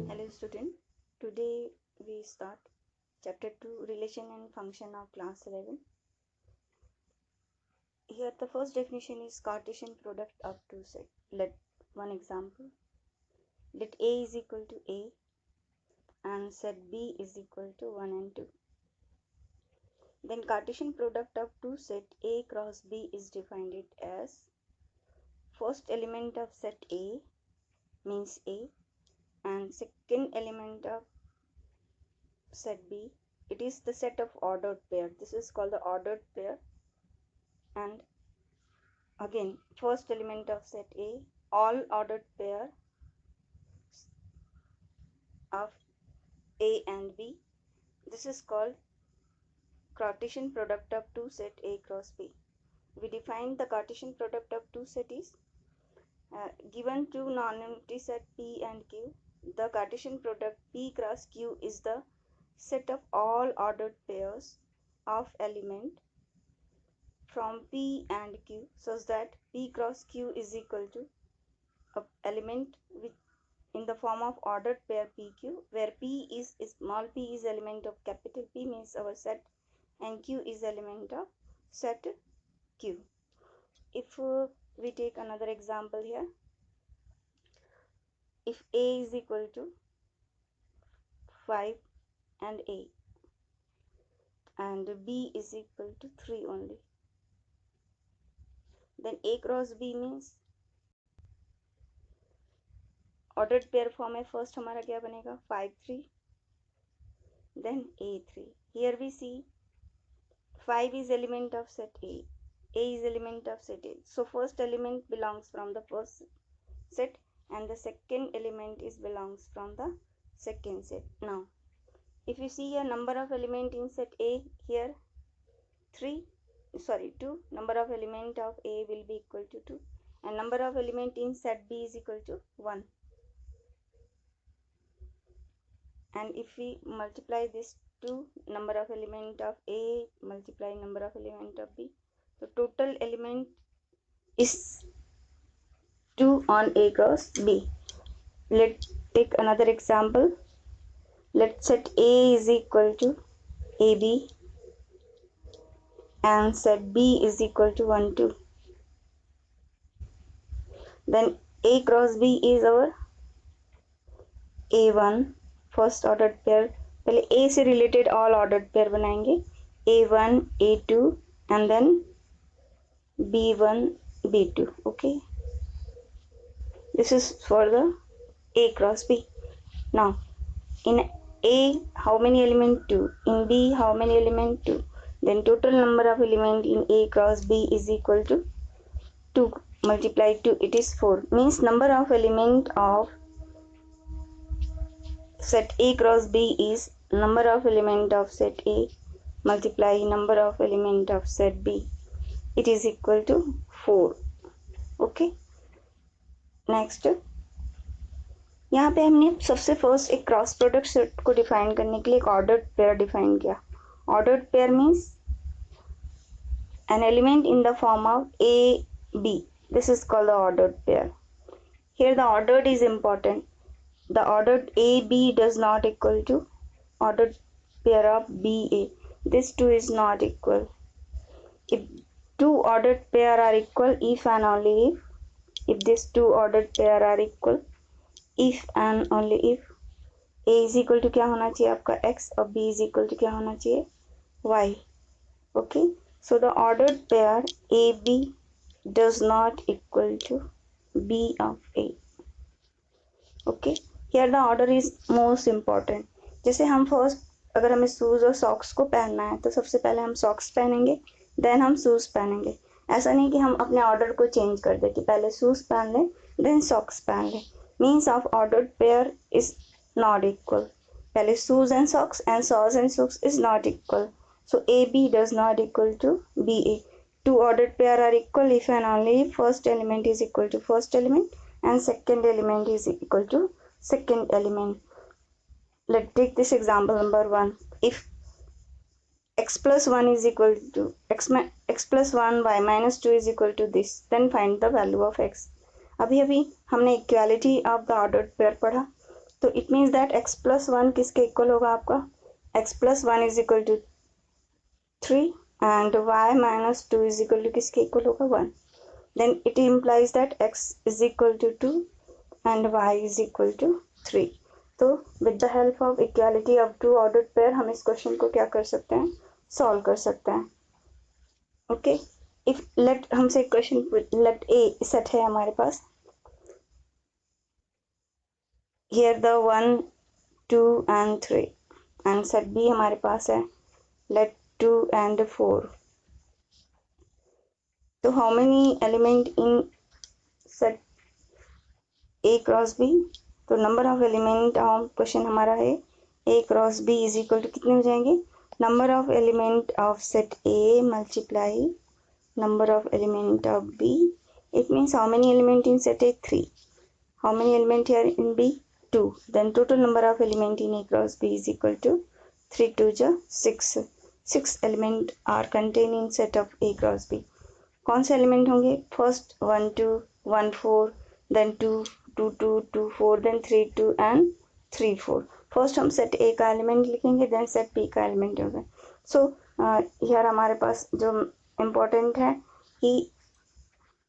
Hello student, today we start chapter 2 relation and function of class 11. Here the first definition is Cartesian product of two sets. Let one example. Let A is equal to A and set B is equal to 1 and 2. Then Cartesian product of two set A cross B is defined it as first element of set A means A and second element of set B. It is the set of ordered pair. This is called the ordered pair. And again, first element of set A, all ordered pair of A and B. This is called Cartesian product of two set A cross B. We define the Cartesian product of two set is given two non-empty set P and Q. The Cartesian product P cross Q is the set of all ordered pairs of element from P and Q, such that P cross Q is equal to an element with in the form of ordered pair PQ, where P is small p is element of capital P means our set, and Q is element of set Q. If we take another example here, if A is equal to 5 and A and B is equal to 3 only, then A cross B means ordered pair form है. First हमारा क्या बनेगा 5 3 then A3. Here we see 5 is element of set A is element of set A. So first element belongs from the first set and the second element is belongs from the second set. Now if you see a number of element in set A, here 2, number of element of A will be equal to 2 and number of element in set B is equal to 1. And if we multiply this to number of element of A multiply number of element of B, the total element is 2 on A cross B. Let's take another example. Let's set A is equal to AB and set B is equal to 1 2. Then A cross B is our A1 first ordered pair. पहले ए से related all ordered pair बनाएंगे, A1 A2 and then B1 B2. Okay, this is for the A cross B. Now in A how many element 2, in B how many element 2, then total number of element in A cross B is equal to 2 multiplied 2, it is 4, means number of element of set A cross B is number of element of set A multiply number of element of set B. It is equal to 4. Okay, next यहाँ पे हमने सबसे first एक cross product set को define करने के लिए एक ऑर्डर्ड पेयर डिफाइन किया. Ordered pair means an element in the form of A B. This is called the ordered pair. Here the ordered is important. The ordered AB does not equal to ordered pair of BA. This two is not equal. If two ordered pair are equal, if and only if these two ordered pair are equal, if and only if A is equal to क्या होना चाहिए आपका X और B is equal to क्या होना चाहिए Y. Okay, so the ordered pair AB does not equal to B of A. Okay, here the order is most important. जैसे हम फर्स्ट अगर हमें शूज और सॉक्स को पहनना है तो सबसे पहले हम सॉक्स पहनेंगे देन हम शूज पहनेंगे. ऐसा नहीं कि हम अपने ऑर्डर को चेंज कर दें कि पहले शूज पहन लें देन सॉक्स पहन लें. Means of ordered pair is not equal. पहले shoes and socks and socks is not equal. So AB does not equal to BA. Two ordered pair are equal if and only if first element is equal to first element and second element is equal to second element. Let's take this example number 1. If x plus 1 is equal to x plus 1 y minus 2 is equal to this, then find the value of x. अभी अभी हमने equality of the ordered pair पढ़ा, तो it means that x plus 1 किसके equal होगा आपका, x plus 1 is equal to 3 and y minus 2 is equal to किसके equal होगा 1. Then it implies that x is equal to 2 and y is equal to 3. तो with the help of equality of two ordered pair हम इस question को क्या कर सकते हैं, सॉल्व कर सकते हैं. ओके, इफ लेट हमसे क्वेश्चन लेट ए सेट है हमारे पास, here the 1 2 and 3 and set B हमारे पास है लेट 2 and 4. तो how many element in set A cross B, तो number of element of question हमारा है A cross B is equal to कितने हो जाएंगे, number of element of set A multiply number of element of B. It means how many element in set A 3, how many element here in B 2, then total number of element in A cross B is equal to 3 2 6. 6 element are contain in set of A cross B. कौन से element होंगे, first 1 2 1 4, then 2 2 2 2 4, then 3 2 and 3 4. First हम set A का element लिखेंगे, then set B का element होगा. सो यार हमारे पास जो इम्पोर्टेंट है कि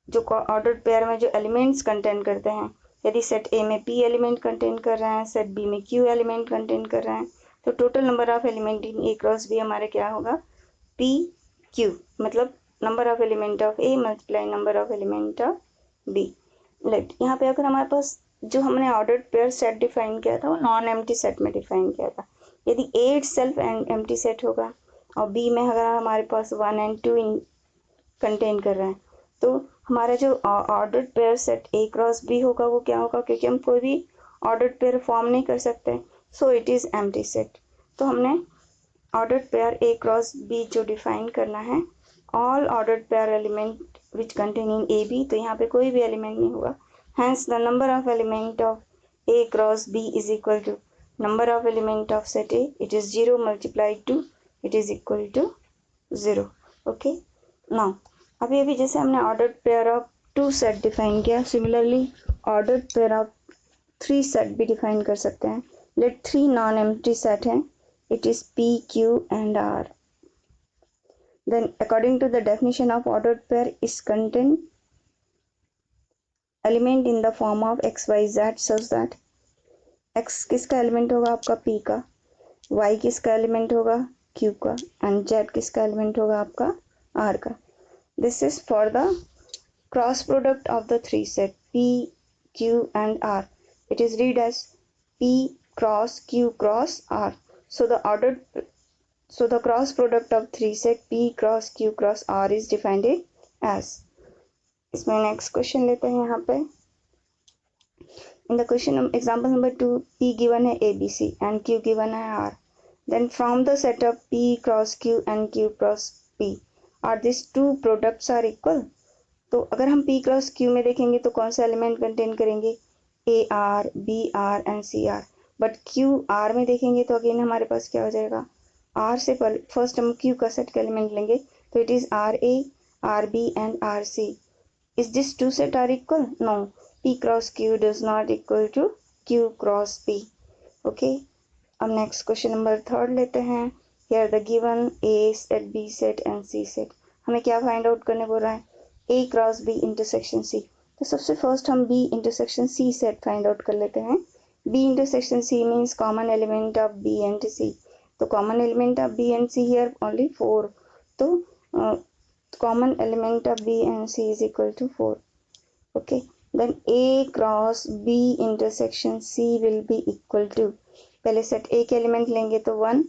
जो ऑर्डर्ड पेयर में जो एलिमेंट्स कंटेन करते हैं, यदि सेट ए में पी एलिमेंट कंटेन कर रहे हैं, सेट बी में क्यू एलिमेंट कंटेन कर रहे हैं, तो total number of element in A cross B हमारे क्या होगा, पी क्यू, मतलब number of element of A multiply number of element of B. Let यहाँ पे अगर हमारे पास जो हमने ऑर्डर्ड पेयर सेट डिफाइन किया था वो नॉन एम्प्टी सेट में डिफाइन किया था. यदि ए इटसेल्फ एम्प्टी सेट होगा और बी में अगर हमारे पास 1 and 2 कंटेन कर रहे हैं, तो हमारा जो ordered pair set A cross B होगा वो क्या होगा, क्योंकि हम कोई भी ऑर्डर्ड पेयर फॉर्म नहीं कर सकते, so it is empty set. तो हमने ordered pair A cross B जो डिफाइन करना है, all ordered pair element which contain in A B, तो यहाँ पे कोई भी एलिमेंट नहीं होगा. Hence the number of element of A cross B is equal to number of element of set A, it is 0 multiply 2, it is equal to 0. Okay, now अभी जैसे हमने ordered pair of 2 set define किया, similarly ordered pair of 3 set भी define कर सकते हैं. Let 3 non empty set हैं, it is P, Q and R. Then according to the definition of ordered pair is contain element in the form of x, y, z such that x किसका element होगा आपका P का, y किसका element होगा Q का, and z किसका element होगा आपका R का. This is for the cross product of the three set P, Q and R. It is read as P cross Q cross R. So the cross product of three set P cross Q cross R is defined as. इसमें next question लेते हैं यहाँ पे. In the question example number 2, P given है ABC and Q given है R. Then from the set of P cross Q and Q cross P are this two products are equal. तो अगर हम P cross Q में देखेंगे तो कौन सा एलिमेंट कंटेन करेंगे, AR, BR and CR. But Q R में देखेंगे तो अगेन हमारे पास क्या हो जाएगा, आर से फर्स्ट हम क्यू का सेट का एलिमेंट लेंगे, तो it is R A, R B and R C. Is this two set are equal, no, P cross Q does not equal to Q cross P. Okay, अब next question number 3 लेते हैं. Here the given A set, B set and C set. हमें क्या find out करने बोल रहा है, A cross B intersection C. तो सबसे फर्स्ट हम B intersection C set find out कर लेते हैं. B intersection C means common element of B and C. तो common element of B and C here only 4. तो common element of B and C is equal to 4. Okay. Then A cross B intersection C will be equal to, पहले set A के element लेंगे तो 1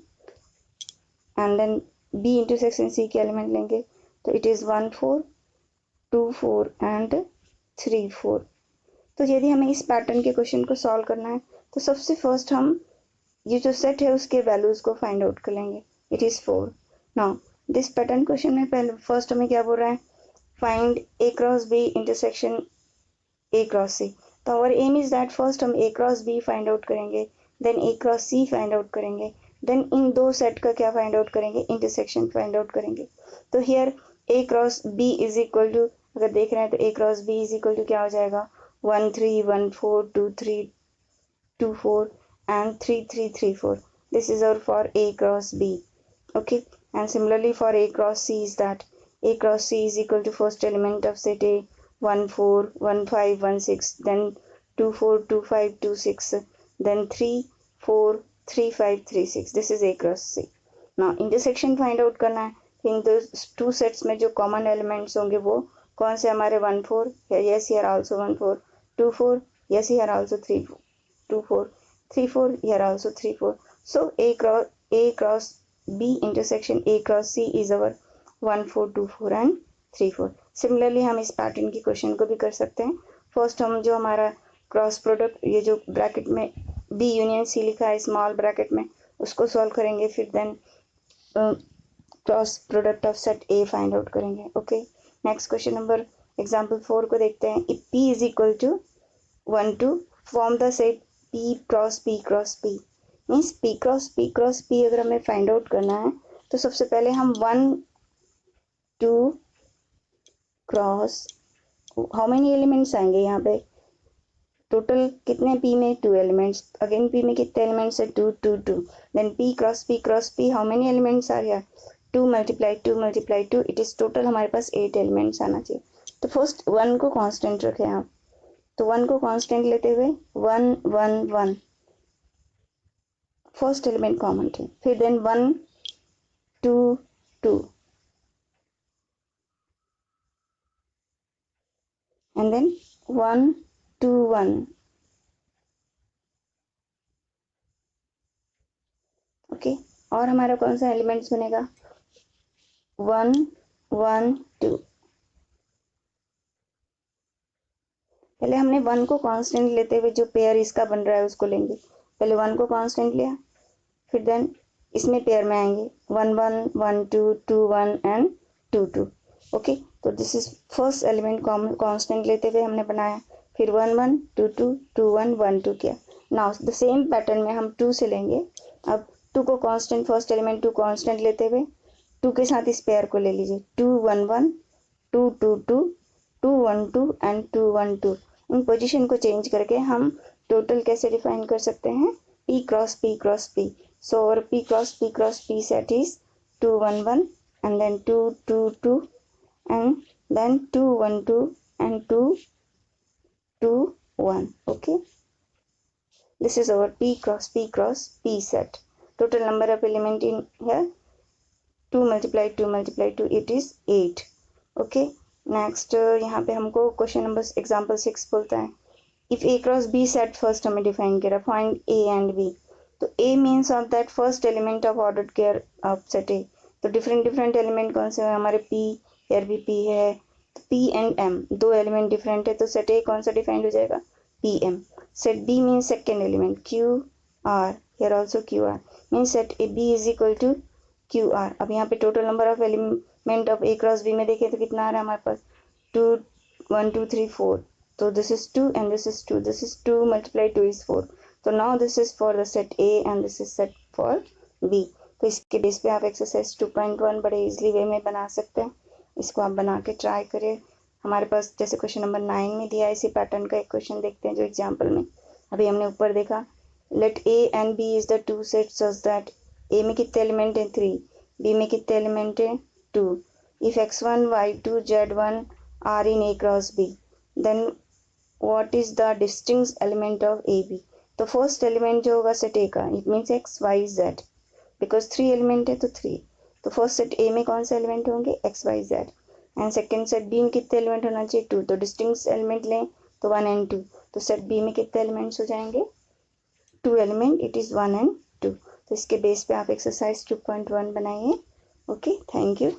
and then B intersection C के element लेंगे तो it is 1 4 2 4 and 3 4. तो यदि हमें इस पैटर्न के क्वेश्चन को सॉल्व करना है तो सबसे फर्स्ट हम ये जो सेट है उसके वैल्यूज को फाइंड आउट कर लेंगे. It is 4. Now this pattern question में पहले फर्स्ट हमें क्या बोल रहा है, find A cross B intersection A cross C. तो our aim is that first हम A cross B find out करेंगे, then A cross C find out करेंगे, देन इन दो सेट का क्या फाइंड आउट करेंगे, इंटरसेक्शन फाइंड आउट करेंगे। तो here A cross B is equal to, अगर देख रहे हैं तो A cross B is equal to क्या हो जाएगा, 1 3 1 4 2 3 2 4 and 3 3 3 4. This is our for A cross B. Okay, and similarly for A cross C is that A cross C is equal to first element of set A 1 4 1 5 1 6, then 2 4 2 5 2 6, then 3 4 3 5 3 6. This is A cross C. Now intersection find out करना है। इन those two sets में जो common elements होंगे वो कौन से हमारे 1 4, yes here also 1 4, 2 4, yes here also 3 2 4, 3 4, here also 3 4. So A cross B intersection A cross C is our 1 4 2 4 and 3 4. Similarly हम इस पैटर्न की क्वेश्चन को भी कर सकते हैं। फर्स्ट हम जो हमारा क्रॉस प्रोडक्ट, ये जो ब्रैकेट में B यूनियन C लिखा है स्मॉल ब्रैकेट में, उसको सॉल्व करेंगे, फिर then cross product of set A find out करेंगे। Okay, next question number example 4 को देखते हैं। If P is equal to 1 2 form the set P cross P cross P। Means P cross P अगर हमें find out करना है तो सबसे पहले हम 1 2 क्रॉस, हाउ मेनी एलिमेंट्स आएंगे यहाँ पे, टोटल कितने P में 2 एलिमेंट्स, अगेन P में कितने एलिमेंट्स है 2 2 2, then P cross P how many elements आ गया 2 मल्टीप्लाई 2, इट इज टोटल हमारे पास 8 एलिमेंट्स आना चाहिए। तो फर्स्ट 1 को कांस्टेंट रखें आप, तो 1 को कांस्टेंट लेते हुए 1 1 1 फर्स्ट एलिमेंट कॉमन थे, फिर देन 1 2 2 एंड देन 1 2 1। ओके, और हमारा कौन सा एलिमेंट्स बनेगा 1 1 2। पहले हमने 1 को कांस्टेंट लेते हुए जो पेयर इसका बन रहा है उसको लेंगे। पहले 1 को कांस्टेंट लिया, फिर देन इसमें पेयर में आएंगे 1 1 1 2 2 1 एंड 2 2। ओके, तो this is first element constant लेते हुए हमने बनाया, फिर 1 1 2 2 2 1 1 2 किया। नाउ द सेम पैटर्न में हम 2 से लेंगे। अब 2 को कांस्टेंट, फर्स्ट एलिमेंट 2 कांस्टेंट लेते हुए 2 के साथ इस पेयर को ले लीजिए, 2 1 1 2 2 2 2 1 2 एंड 2 1 2। इन पोजीशन को चेंज करके हम टोटल कैसे डिफाइन कर सकते हैं, P cross P। So our P cross P set is 2 1 1 and then 2 2 2 and then 2 1 2 and 2 2 1. Okay, this is our P cross P set. Total number of element in here 2 multiply 2, it is 8. Okay, next यहाँ पे हमको question number example 6 बोलता है if A cross B set first हमें define करा, find A and B। तो A means of that first element of ordered care of set A। तो different element कौन से हैं हमारे P, here भी P है, तो P एंड M दो एलिमेंट डिफरेंट है, तो सेट A कौन सा डिफाइंड हो जाएगा PM। Set B means second element QR, here also QR means set B is equal to QR। अब यहाँ पे total number of element of A cross B में देखें तो कितना आ रहा है हमारे पास 2 1 2 3 4, so this is 2 and this is 2, this is 2 multiply 2 is 4। so now this is for the set A and this is set for B। तो इसके base पे आप एक्सरसाइज 2.1 बड़े इजीली वे में बना सकते हैं, इसको आप बना के ट्राई करिए। हमारे पास जैसे क्वेश्चन नंबर 9 में दिया है, इसी पैटर्न का एक क्वेश्चन देखते हैं जो एग्जाम्पल में अभी हमने ऊपर देखा। Let A and B is the two set such that A में कितने एलिमेंट हैं 3, B में कितने एलिमेंट हैं 2। If x1 y2 z1 are in A cross B, then what is the distinct element of AB। तो first element जो होगा set A का, it means x y z, because 3 element है तो 3, तो फर्स्ट सेट A में कौन से एलिमेंट होंगे x y z, and second set B में कितने एलिमेंट होना चाहिए 2, तो डिस्टिंक्ट एलिमेंट लें तो 1 एंड 2, तो सेट B में कितने एलिमेंट्स हो जाएंगे 2 एलिमेंट, इट इज़ 1 एंड 2। तो इसके बेस पे आप एक्सरसाइज 2.1 बनाइए। Okay, thank you.